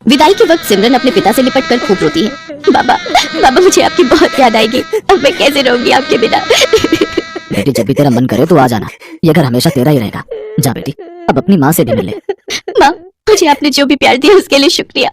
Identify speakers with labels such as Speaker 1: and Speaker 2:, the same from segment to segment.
Speaker 1: विदाई के वक्त सिमरन अपने पिता से लिपट कर खूब रोती है। बाबा बाबा, मुझे आपकी बहुत याद आएगी, अब मैं कैसे रहूंगी आपके बिना।
Speaker 2: बेटी, जब भी तेरा मन करे तो आ जाना, ये घर हमेशा तेरा ही रहेगा। जा बेटी, अब अपनी माँ से भी मिल ले।
Speaker 1: माँ, मुझे आपने जो भी प्यार दिया उसके लिए शुक्रिया।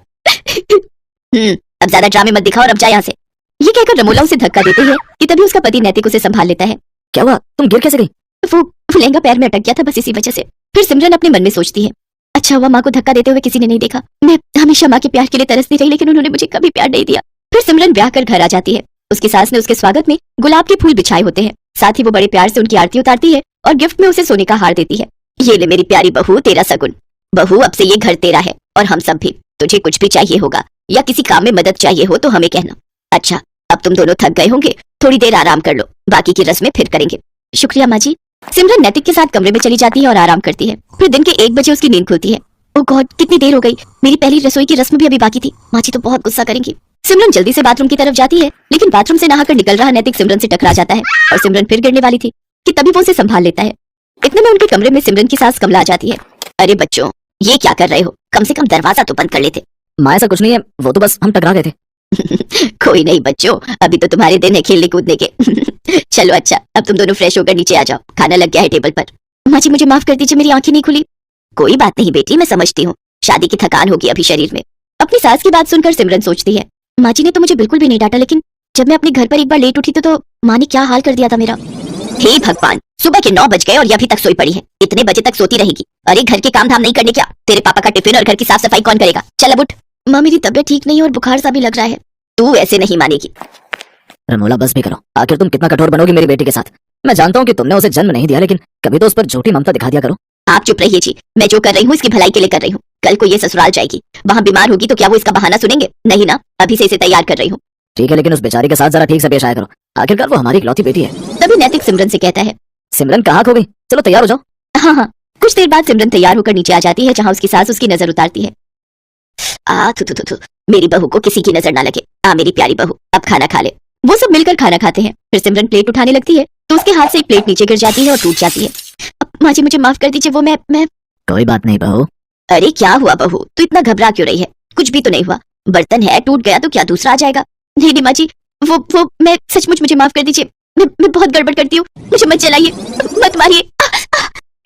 Speaker 1: अब ज्यादा ड्रामे मत दिखाओ और अब जा यहाँ से। ये कहकर रमोला उसे धक्का देती है कि तभी उसका पति नैतिक उसे संभाल लेता है।
Speaker 2: क्या हुआ, तुम गिर कैसे गई?
Speaker 1: वो लहंगा पैर में अटक गया था, बस इसी वजह से। फिर सिमरन अपने मन में सोचती है, अच्छा हुआ माँ को धक्का देते हुए किसी ने नहीं देखा। मैं हमेशा माँ के प्यार के लिए तरसती रही, लेकिन उन्होंने मुझे कभी प्यार नहीं दिया। फिर सिमरन ब्याह कर घर आ जाती है। उसकी सास ने उसके स्वागत में गुलाब के फूल बिछाए होते हैं। साथ ही वो बड़े प्यार से उनकी आरती उतारती है और गिफ्ट में उसे सोने का हार देती है। ये ले मेरी प्यारी बहू, तेरा सगुन। बहू, अब से ये घर तेरा है और हम सब भी। तुझे कुछ भी चाहिए होगा या किसी काम में मदद चाहिए हो तो हमें कहना। अच्छा, अब तुम दोनों थक गए होंगे, थोड़ी देर आराम कर लो, बाकी की रस्में फिर करेंगे। शुक्रिया माँ जी। सिमरन नैतिक के साथ कमरे में चली जाती है और आराम करती है। फिर दिन के 1 बजे उसकी नींद खुलती है। ओह गॉड, कितनी देर हो गई, मेरी पहली रसोई की रस्म भी अभी बाकी थी। माँ जी तो बहुत गुस्सा करेंगी। सिमरन जल्दी से बाथरूम की तरफ जाती है, लेकिन बाथरूम से नहाकर निकल रहा नैतिक सिमरन से टकरा जाता है और सिमरन फिर गिरने वाली थी कि तभी वो उसे संभाल लेता है। इतने में उनके कमरे में सिमरन की सास कमला आ जाती है। अरे बच्चों, ये क्या कर रहे हो? कम से कम दरवाजा तो बंद कर लेते।
Speaker 2: माँ, ऐसा कुछ नहीं है, वो तो बस हम टकरा गए थे।
Speaker 1: कोई नहीं बच्चों, अभी तो तुम्हारे दिन है खेलने कूदने के। चलो अच्छा, अब तुम दोनों फ्रेश होकर नीचे आ जाओ, खाना लग गया है टेबल पर। माँ जी मुझे माफ कर दीजिए, मेरी आंखें नहीं खुली। कोई बात नहीं बेटी, मैं समझती हूँ, शादी की थकान होगी अभी शरीर में। अपनी सास की बात सुनकर सिमरन सोचती है, माँ जी ने तो मुझे बिल्कुल भी नहीं डांटा, लेकिन जब मैं अपने घर पर एक बार लेट उठी तो माँ ने क्या हाल कर दिया था मेरा। हे भगवान, सुबह के 9 बज गए और ये अभी तक सोई पड़ी है। इतने बजे तक सोती रहेगी? अरे घर के काम धाम नहीं करने क्या? तेरे पापा का टिफिन और घर की साफ सफाई कौन करेगा? चल अब उठ। माँ, मेरी तबीयत ठीक नहीं और बुखार सा भी लग रहा है। तू ऐसे नहीं मानेगी।
Speaker 2: रमोला बस भी करो, आखिर तुम कितना कठोर बनोगी मेरी बेटी के साथ। मैं जानता हूँ कि तुमने उसे जन्म नहीं दिया, लेकिन कभी तो उस पर झूठी ममता दिखा दिया करो।
Speaker 1: आप चुप रहिए जी, मैं जो कर रही हूँ इसकी भलाई के लिए कर रही हूँ। कल को ये ससुराल जाएगी, वहाँ बीमार होगी तो क्या वो इसका बहाना सुनेंगे? नहीं ना, अभी से इसे तैयार कर रही हूँ।
Speaker 2: ठीक है, लेकिन उस बेचारी के साथ जरा ठीक से पेश आया करो, आखिरकार वो हमारी इकलौती बेटी है।
Speaker 1: तभी नैतिक सिमरन से कहता है,
Speaker 2: सिमरन कहाँ खो गई? चलो तैयार हो जाओ।
Speaker 1: हाँ हाँ। कुछ देर बाद सिमरन तैयार होकर नीचे आ जाती है, जहाँ उसकी सास उसकी नजर उतारती है। थु, मेरी बहू को किसी की नजर ना लगे। मेरी प्यारी बहू, अब खाना खा ले। वो सब मिलकर खाना खाते हैं। फिर सिमरन प्लेट उठाने लगती है तो उसके हाथ से एक प्लेट नीचे गिर जाती है और टूट जाती है। माँ जी मुझे माफ कर दीजिए, वो मैं
Speaker 2: कोई बात नहीं बहू।
Speaker 1: अरे क्या हुआ बहू, तू इतना घबरा क्यों रही है? कुछ भी तो नहीं हुआ, बर्तन है, टूट गया तो क्या दूसरा आ जाएगा? नहीं माँ जी, वो मैं सचमुच, मुझे माफ कर दीजिए। मैं बहुत गड़बड़ करती हूँ, मुझे मत जलाइए, मत मारिए।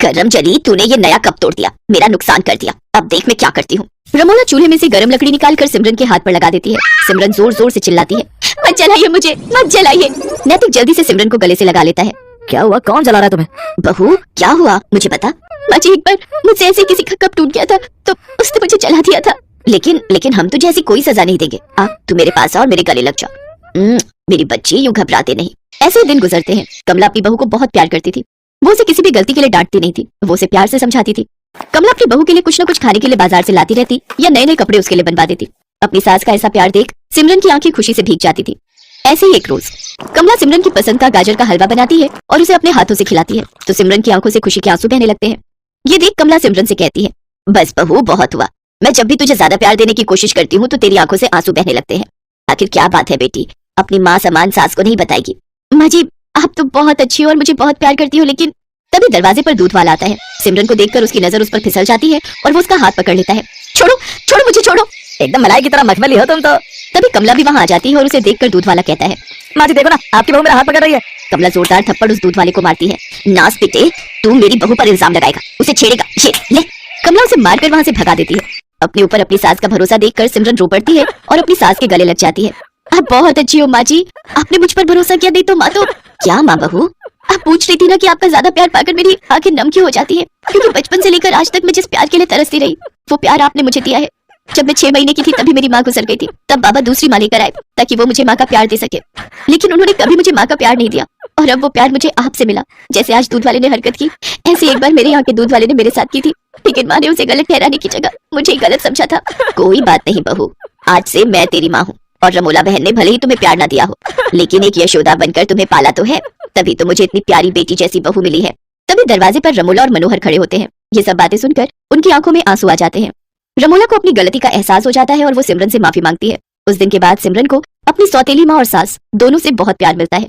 Speaker 1: गरम जली, तूने ये नया कप तोड़ दिया, मेरा नुकसान कर दिया। अब देख मैं क्या करती हूँ। रमोला चूल्हे में से गरम लकड़ी निकालकर सिमरन के हाथ पर लगा देती है। सिमरन जोर जोर से चिल्लाती है, मत जलाइए मुझे, मत जलाइए। नैतिक जल्दी से सिमरन को गले से लगा लेता है।
Speaker 2: क्या हुआ, कौन जला रहा है तुम्हें?
Speaker 1: बहू क्या हुआ मुझे बता। माँ जी, एक बार मुझसे ऐसे किसी का कप टूट गया था तो उसने मुझे जला दिया था। लेकिन हम तुझे ऐसी कोई सजा नहीं देंगे। तू मेरे पास आ और मेरे गले लग जा। मेरी बच्ची, यूं घबराते नहीं। ऐसे दिन गुजरते हैं। कमला अपनी बहू को बहुत प्यार करती थी। वो उसे किसी भी गलती के लिए डांटती नहीं थी, वो उसे प्यार से समझाती थी। कमला अपनी बहू के लिए कुछ न कुछ खाने के लिए बाजार से लाती रहती या नए नए कपड़े उसके लिए बनवा देती। अपनी सास का ऐसा प्यार देख सिमरन की आंखें खुशी से भीग जाती थी। ऐसे ही एक रोज कमला सिमरन की पसंद का गाजर का हलवा बनाती है और उसे अपने हाथों से खिलाती है तो सिमरन की आंखों से खुशी के आंसू बहने लगते हैं। ये देख कमला सिमरन से कहती है, बस बहू बहुत हुआ, मैं जब भी तुझे ज्यादा प्यार देने की कोशिश करती हूँ तो तेरी आंखों से आंसू बहने लगते हैं। आखिर क्या बात है बेटी, अपनी माँ समान सास को नहीं बताएगी? माँ जी, आप तो बहुत अच्छी हो और मुझे बहुत प्यार करती हो। लेकिन तभी दरवाजे पर दूध वाला आता है। सिमरन को देखकर उसकी नजर उस पर फिसल जाती है और वो उसका हाथ पकड़ लेता है। छोड़ो छोड़ो मुझे, छोड़ो।
Speaker 2: एकदम मलाई की तरह मखमली हो तुम तो।
Speaker 1: तभी कमला भी वहाँ आ जाती है और उसे देखकर दूध वाला कहता है,
Speaker 2: माँ जी देखो ना, आपकी बहू मेरा हाथ पकड़ रही है।
Speaker 1: कमला जोरदार थप्पड़ उस दूध वाले को मारती है। नास पिटे, तू मेरी बहू पर इल्जाम लगाएगा, उसे छेड़ेगा, ये ले। कमला उसे मारकर वहाँ से भगा देती है। अपने ऊपर अपनी सास का भरोसा देखकर सिमरन रो पड़ती है और अपनी सास के गले लग जाती है। आप बहुत अच्छी हो माँ जी, आपने मुझ पर भरोसा किया, नहीं तो माँ तो। क्या माँ बहू, आप पूछ रही थी ना कि आपका ज्यादा प्यार पाकर मेरी आंखें नम क्यों हो जाती है? क्योंकि बचपन से लेकर आज तक मैं जिस प्यार के लिए तरसती रही, वो प्यार आपने मुझे दिया है। जब मैं 6 महीने की थी तभी मेरी माँ गुजर गई थी। तब बाबा दूसरी माँ लेकर आए ताकि वो मुझे माँ का प्यार दे सके, लेकिन उन्होंने कभी मुझे माँ का प्यार नहीं दिया। और अब वो प्यार मुझे आपसे मिला। जैसे आज दूध वाले ने हरकत की, ऐसे एक बार मेरे यहाँ के दूध वाले ने मेरे साथ की थी, लेकिन माँ ने उसे गलत ठहराने की जगह मुझे गलत समझा था। कोई बात नहीं बहू, आज से मैं तेरी माँ हूँ और रमोला बहन ने भले ही तुम्हें प्यार ना दिया हो, लेकिन एक यशोदा बनकर तुम्हें पाला तो है, तभी तो मुझे इतनी प्यारी बेटी जैसी बहू मिली है। तभी दरवाजे पर रमोला और मनोहर खड़े होते हैं। ये सब बातें सुनकर उनकी आंखों में आंसू आ जाते हैं। रमोला को अपनी गलती का एहसास हो जाता है और वो सिमरन से माफी मांगती है। उस दिन के बाद सिमरन को अपनी सौतेली माँ और सास दोनों से बहुत प्यार मिलता है।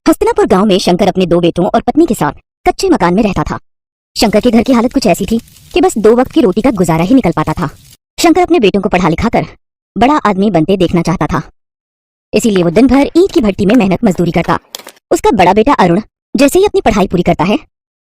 Speaker 3: हस्तिनापुर गांव में शंकर अपने 2 बेटों और पत्नी के साथ कच्चे मकान में रहता था। शंकर के घर की हालत कुछ ऐसी थी कि बस 2 वक्त की रोटी का गुजारा ही निकल पाता था। शंकर अपने बेटों को पढ़ा लिखा कर बड़ा आदमी बनते देखना चाहता था, इसीलिए वो दिन भर ईंट की भट्टी में मेहनत मजदूरी करता। उसका बड़ा बेटा अरुण जैसे ही अपनी पढ़ाई पूरी करता है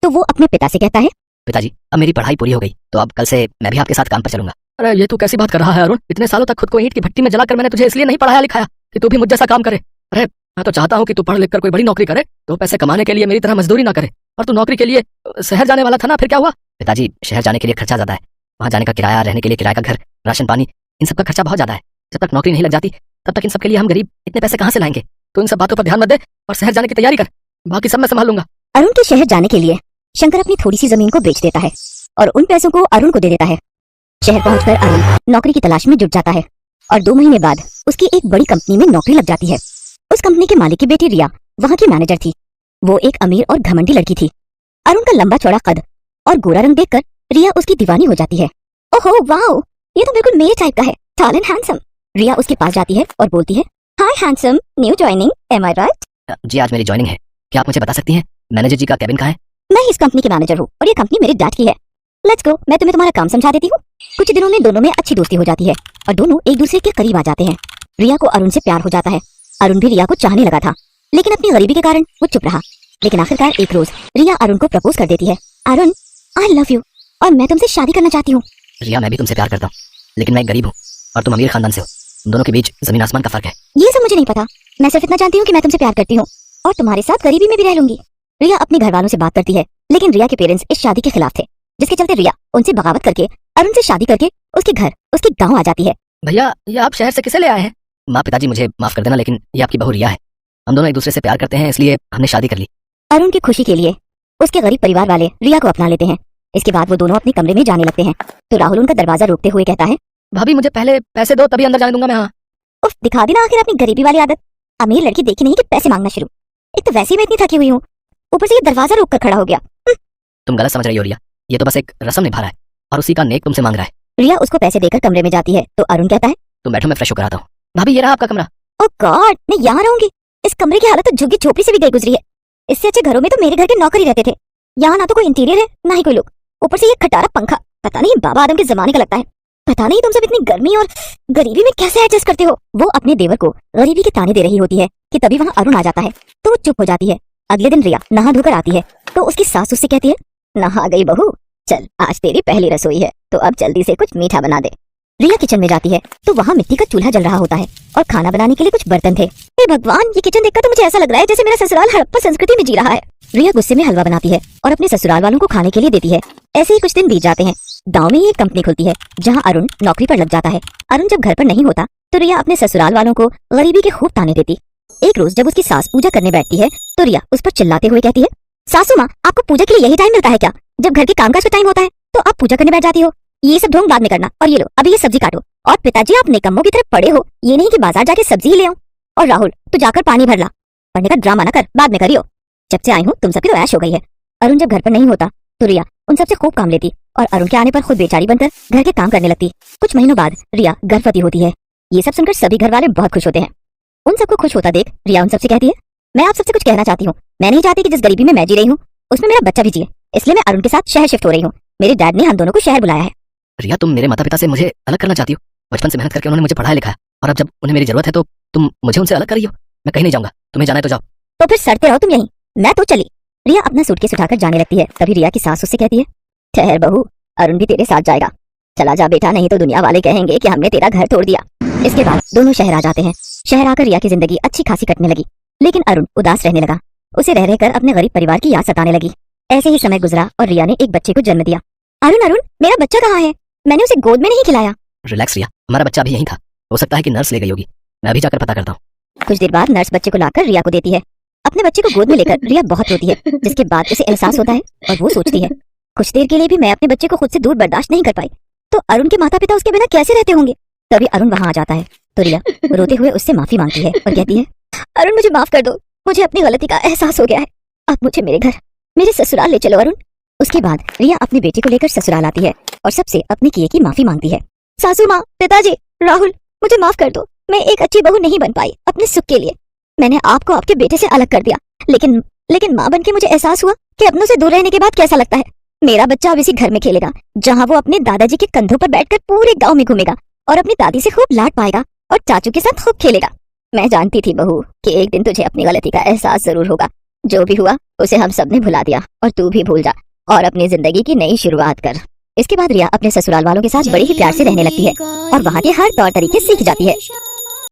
Speaker 3: तो वो अपने पिता से कहता है,
Speaker 2: पिताजी अब मेरी पढ़ाई पूरी हो गई तो अब कल से मैं भी आपके साथ काम पर चलूंगा। अरे ये तू कैसी बात कर रहा है अरुण? इतने सालों तक खुद को ईंट की भट्टी में जलाकर मैंने तुझे इसलिए नहीं पढ़ाया लिखाया कि तू भी मुझ जैसा काम करे। अरे मैं तो चाहता हूँ कि तू पढ़ लिख कर कोई बड़ी नौकरी करे, तो पैसे कमाने के लिए मेरी तरह मजदूरी ना करे। और तू नौकरी के लिए शहर जाने वाला था ना, फिर क्या हुआ? पिताजी शहर जाने के लिए खर्चा ज्यादा है, वहाँ जाने का किराया, रहने के लिए किराए का घर, राशन पानी, इन सब का खर्चा बहुत ज्यादा है। जब तक नौकरी नहीं लग जाती तब तक इन सब के लिए हम गरीब इतने पैसे कहाँ से लाएंगे? तो इन सब बातों पर ध्यान मत दे और शहर जाने की तैयारी कर, बाकी सब मैं संभाल लूंगा।
Speaker 3: अरुण के शहर जाने के लिए शंकर अपनी थोड़ी सी जमीन को बेच देता है और उन पैसों को अरुण को दे देता है। शहर पहुंचकर अरुण नौकरी की तलाश में जुट जाता है और 2 महीने बाद उसकी एक बड़ी कंपनी में नौकरी लग जाती है। उस कंपनी के मालिक की बेटी रिया वहाँ की मैनेजर थी। वो एक अमीर और घमंडी लड़की थी। अरुण का लंबा चौड़ा कद और गोरा रंग देखकर रिया उसकी दीवानी हो जाती है। ओहो वाओ, ये तो बिल्कुल मेरे टाइप का है, टॉल एंड हैंडसम। रिया उसके पास जाती है और बोलती है, हाय हैंडसम, न्यू ज्वाइनिंग, एम आई राइट?
Speaker 2: जी आज मेरी ज्वाइनिंग है, क्या आप मुझे बता सकती हैं मैनेजर जी का कैबिन कहाँ है?
Speaker 3: मैं इस कंपनी की मैनेजर हूँ और ये कंपनी मेरे डैड की है। लेट्स गो, मैं तुम्हें तुम्हारा काम समझा देती हूँ। कुछ दिनों में दोनों में अच्छी दोस्ती हो जाती है और दोनों एक दूसरे के करीब आ जाते हैं। रिया को अरुण से प्यार हो जाता है। अरुण भी रिया को चाहने लगा था, लेकिन अपनी गरीबी के कारण वो चुप रहा। लेकिन आखिरकार एक रोज रिया अरुण को प्रपोज कर देती है। अरुण, आई लव यू और मैं तुमसे शादी करना चाहती हूँ।
Speaker 2: रिया मैं भी तुमसे प्यार करता हूँ, लेकिन मैं गरीब हूँ और तुम अमीर खानदान से हो, दोनों के बीच जमीन आसमान का फर्क है।
Speaker 3: ये सब मुझे नहीं पता, मैं सिर्फ इतना जानती हूँ कि मैं तुमसे प्यार करती हूँ और तुम्हारे साथ गरीबी में भी रह लूंगी। रिया अपने घर वालों से बात करती है, लेकिन रिया के पेरेंट्स इस शादी के खिलाफ थे, जिसके चलते रिया उनसे बगावत करके अरुण से शादी करके उसके घर, उसके गाँव आ जाती है।
Speaker 2: भैया ये आप शहर से किसे ले आए हैं? माँ पिताजी मुझे माफ कर देना, लेकिन ये आपकी बहू रिया है। हम दोनों एक दूसरे से प्यार करते हैं, इसलिए हमने शादी कर ली।
Speaker 3: अरुण की खुशी के लिए उसके गरीब परिवार वाले रिया को अपना लेते हैं। इसके बाद वो दोनों अपने कमरे में जाने लगते हैं तो राहुल उनका दरवाजा रोकते हुए कहता है,
Speaker 2: भाभी मुझे पहले पैसे दो तभी अंदर जाने दूंगा मैं। हाँ
Speaker 3: उफ, दिखा दी ना आखिर अपनी गरीबी वाली आदत। अमीर लड़की देखी नहीं कि पैसे मांगना शुरू। एक तो वैसे ही मैं इतनी थकी हुई हूँ, ऊपर से ये दरवाजा रोक कर खड़ा हो गया।
Speaker 2: तुम गलत समझ रही हो रिया, ये तो बस एक रस्म निभा रहा है और उसी का नेक तुमसे मांग रहा है।
Speaker 3: रिया उसको पैसे देकर कमरे में जाती है तो अरुण कहता है,
Speaker 2: तुम बैठो मैं फ्रेश होकर आता हूँ। भाभी ये रहा आपका कमरा।
Speaker 3: ओह गॉड, मैं यहाँ रहूंगी? इस कमरे की हालत तो झुग्गी झोपड़ी से भी गई गुजरी है। इससे अच्छे घरों में तो मेरे घर के नौकर ही रहते थे। यहाँ ना तो कोई इंटीरियर है ना ही कोई लोग, ऊपर से ये खटारा पंखा, पता नहीं बाबा आदम के जमाने का लगता है। पता नहीं तुम सब इतनी गर्मी और गरीबी में कैसे एडजस्ट करते हो। वो अपने देवर को गरीबी के ताने दे रही होती है कि तभी वहाँ अरुण आ जाता है तो वो चुप हो जाती है। अगले दिन रिया नहा धोकर आती है तो उसकी सास उससे कहती है, नहा गई बहू, चल आज तेरी पहली रसोई है तो अब जल्दी से कुछ मीठा बना दे। रिया किचन में जाती है तो वहाँ मिट्टी का चूल्हा जल रहा होता है और खाना बनाने के लिए कुछ बर्तन थे। हे भगवान, ये किचन देखकर तो मुझे ऐसा लग रहा है जैसे मेरा ससुराल हड़प्पा संस्कृति में जी रहा है। रिया गुस्से में हलवा बनाती है और अपने ससुराल वालों को खाने के लिए देती है। ऐसे ही कुछ दिन बीत जाते हैं। गाँव में ही एक कंपनी खुलती है जहाँ अरुण नौकरी पर लग जाता है। अरुण जब घर पर नहीं होता तो रिया अपने ससुराल वालों को गरीबी के खूब ताने देती। एक रोज जब उसकी सास पूजा करने बैठती है तो रिया उस पर चिल्लाते हुए कहती है, सासू माँ, आपको पूजा के लिए यही टाइम मिलता है क्या? जब घर के कामकाज का टाइम होता है तो आप पूजा करने बैठ जाती हो। ये सब ढोंग बाद में करना, और ये लो अभी ये सब्जी काटो। और पिताजी आप निकम्मों की तरफ पड़े हो, ये नहीं कि बाजार जाके सब्जी ही ले आओ। और राहुल तू जाकर पानी भर ला, पढ़ने का ड्रामा ना कर, बाद में करियो। जब से आई हूँ तुम सबकी तो ऐश हो गई है। अरुण जब घर पर नहीं होता तो रिया उन सबसे खूब काम लेती और अरुण के आने पर खुद बेचारी बनकर घर के काम करने लगती। कुछ महीनों बाद रिया गर्भवती होती है। ये सब सुनकर सभी घर वाले बहुत खुश होते हैं। उन सबको खुश होता देख रिया उन सबसे कहती है, मैं आप सबसे कुछ कहना चाहती हूँ। मैं नहीं चाहती कि जिस गरीबी में मैं जी रही हूँ उसमें मेरा बच्चा भी जिए, इसलिए मैं अरुण के साथ शहर शिफ्ट हो रही हूँ। मेरे डैड ने हम दोनों को शहर बुलाया है।
Speaker 2: रिया तुम मेरे माता पिता से मुझे अलग करना चाहती हो? बचपन से मेहनत करके उन्होंने मुझे पढ़ाया लिखाया और अब जब उन्हें मेरी जरूरत है तो तुम मुझे उनसे अलग कर रही हो। मैं कहीं नहीं जाऊंगा, तुम्हें जाना है तो जाओ।
Speaker 3: तो फिर सड़ते रहो तुम यहीं, मैं तो चली। रिया अपना सूटकेस उठाकर जाने लगती है। तभी रिया की सास उससे कहती है, ठहर बहू, अरुण भी तेरे साथ जाएगा। चला जा बेटा, नहीं तो दुनिया वाले कहेंगे कि हमने तेरा घर तोड़ दिया। इसके बाद दोनों शहर आ जाते हैं। शहर आकर रिया की जिंदगी अच्छी खासी कटने लगी, लेकिन अरुण उदास रहने लगा। उसे रह रहकर अपने गरीब परिवार की याद सताने लगी। ऐसे ही समय गुजरा और रिया ने एक बच्चे को जन्म दिया। अरुण, अरुण, मेरा बच्चा कहाँ है? मैंने उसे गोद में नहीं खिलाया।
Speaker 2: रिलैक्स रिया, हमारा बच्चा अभी यहीं था, हो सकता है कि नर्स ले गई होगी, मैं अभी जाकर पता करता हूँ।
Speaker 3: कुछ देर बाद नर्स बच्चे को लाकर रिया को देती है। अपने बच्चे को गोद में लेकर रिया बहुत रोती है, जिसके बाद उसे एहसास होता है और वो सोचती है, कुछ देर के लिए भी मैं अपने बच्चे को खुद से दूर बर्दाश्त नहीं कर पाई तो अरुण के माता पिता उसके बिना कैसे रहते होंगे। तभी अरुण वहां आ जाता है तो रिया रोते हुए उससे माफी मांगती है और कहती है, अरुण मुझे माफ कर दो, मुझे अपनी गलती का एहसास हो गया है। अब मुझे मेरे घर, मेरे ससुराल ले चलो अरुण। उसके बाद रिया अपनी बेटी को लेकर ससुराल आती है और सबसे अपने किए की माफी मांगती है। सासू माँ, पिताजी, राहुल, मुझे माफ कर दो। मैं एक अच्छी बहू नहीं बन पाई अपने सुख के लिए। मैंने आपको आपके बेटे से अलग कर दिया, लेकिन माँ बन के मुझे एहसास हुआ कि अपनों से दूर रहने के बाद कैसा लगता है। मेरा बच्चा अब इसी घर में खेलेगा, जहाँ वो अपने दादाजी के कंधों पर बैठकर पूरे गांव में घूमेगा और अपनी दादी से खूब लाड पाएगा और चाचू के साथ खूब खेलेगा। मैं जानती थी बहू कि एक दिन तुझे अपनी गलती का एहसास जरूर होगा। जो भी हुआ उसे हम सब ने भुला दिया और तू भी भूल जा और अपनी जिंदगी की नई शुरुआत कर। इसके बाद रिया अपने ससुराल वालों के साथ बड़े ही प्यार से रहने लगती है और वहाँ के हर तौर तरीके सीख जाती है।